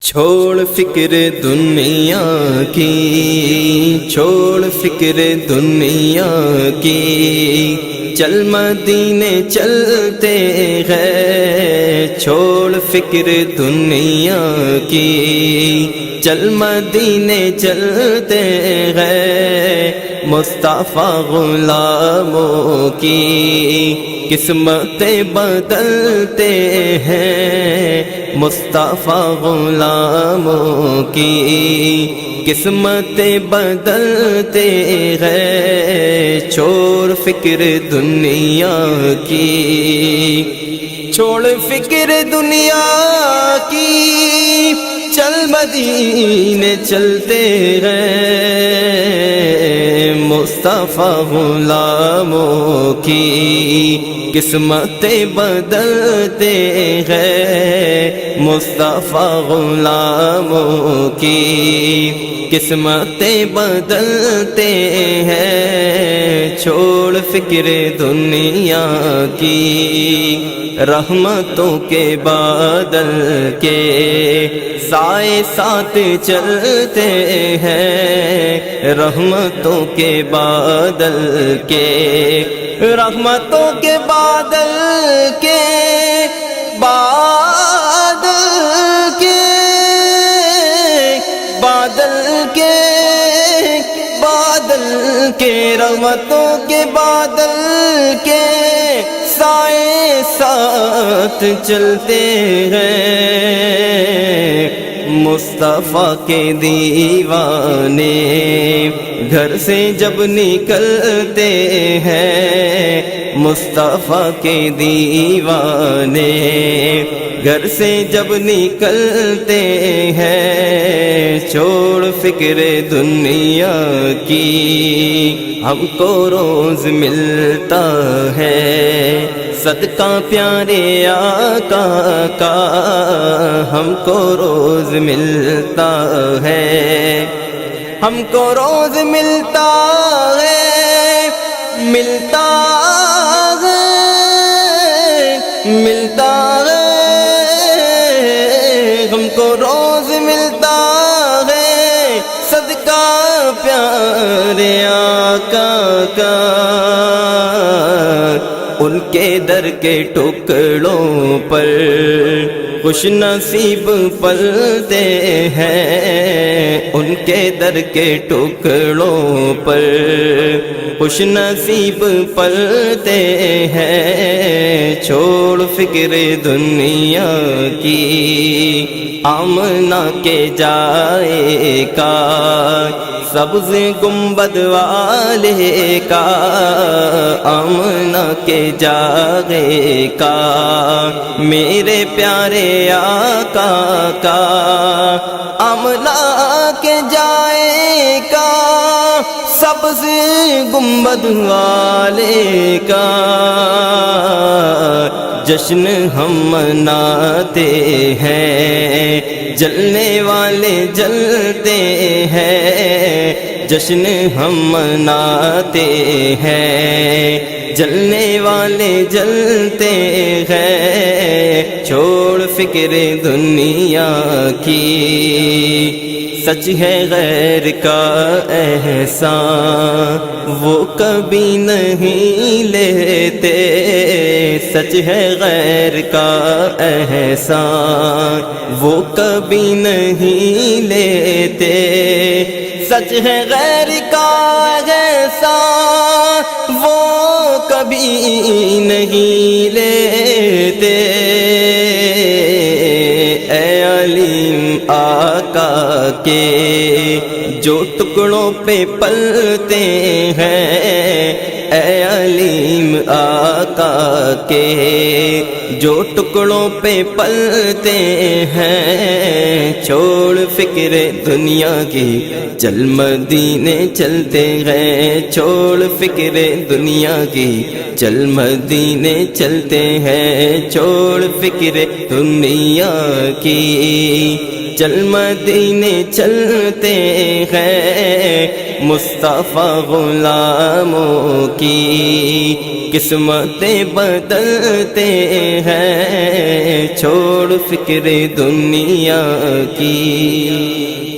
چھوڑ فکر دنیا کی، چھوڑ فکر دنیا کی، چل مدینے چلتے ہیں۔ چھوڑ فکر دنیا کی، چل مدینے چلتے ہیں۔ مصطفیٰ غلاموں کی قسمتیں بدلتے ہیں۔ مصطفیٰ غلاموں کی قسمتیں بدلتے ہیں۔ چھوڑ فکر دنیا کی، چھوڑ فکر دنیا کی، چل مدینے چلتے ہیں۔ مصطفیٰ غلاموں کی قسمتیں بدلتے ہیں۔ مصطفیٰ غلاموں کی قسمتیں بدلتے ہیں۔ چھوڑ فکر دنیا کی، رحمتوں کے بادل کے سائے ساتھ چلتے ہیں۔ رحمتوں کے بادل کے، رحمتوں کے بادل کے، بادل کے، بادل کے، بادل کے، رحمتوں کے بادل کے سائے ساتھ چلتے ہیں۔ مصطفیٰ کے دیوانے گھر سے جب نکلتے ہیں۔ مصطفیٰ کے دیوانے گھر سے جب نکلتے ہیں۔ چھوڑ فکر دنیا کی، ہم کو روز ملتا ہے صدقہ پیارے آقا کا، ہم کو روز ملتا ہے، ہم کو روز ملتا ہے، ملتا ہے، ملتا ہے، ہم کو روز ملتا ہے صدقہ پیارے آقا کا۔ ان کے در کے ٹکڑوں پر خوش نصیب پلتے ہیں۔ ان کے در کے ٹکڑوں پر خوش نصیب پلتے ہیں۔ چھوڑ فکر دنیا کی، آمنہ کے جائے کا، سبز گنبد والے کا، آمنہ کے جائے کا، میرے پیارے آقا کا، آمنہ کے جائے کا، سبز گنبد والے کا جشن ہم مناتے ہیں۔ جلنے والے جلتے ہیں، جشن ہم مناتے ہیں، جلنے والے جلتے ہیں۔ چھوڑ فکر دنیا کی، سچ ہے غیر کا احسان وہ کبھی نہیں لیتے۔ سچ ہے غیر کا احسان وہ کبھی نہیں لیتے۔ سچ ہے غیر کا احسان وہ کبھی نہیں لیتے۔ اے علیم آقا کے جو ٹکڑوں پہ پلتے ہیں، اے علیم آقا کے جو ٹکڑوں پہ پلتے ہیں۔ چھوڑ فکر دنیا کی، چل مدینے چلتے ہیں۔ چھوڑ فکر دنیا کی، چل مدینے چلتے ہیں۔ چھوڑ فکر دنیا کی، چل مدینے چلتے ہیں۔ مصطفیٰ غلاموں کی قسمتیں بدلتے ہیں، چھوڑ فکر دنیا کی۔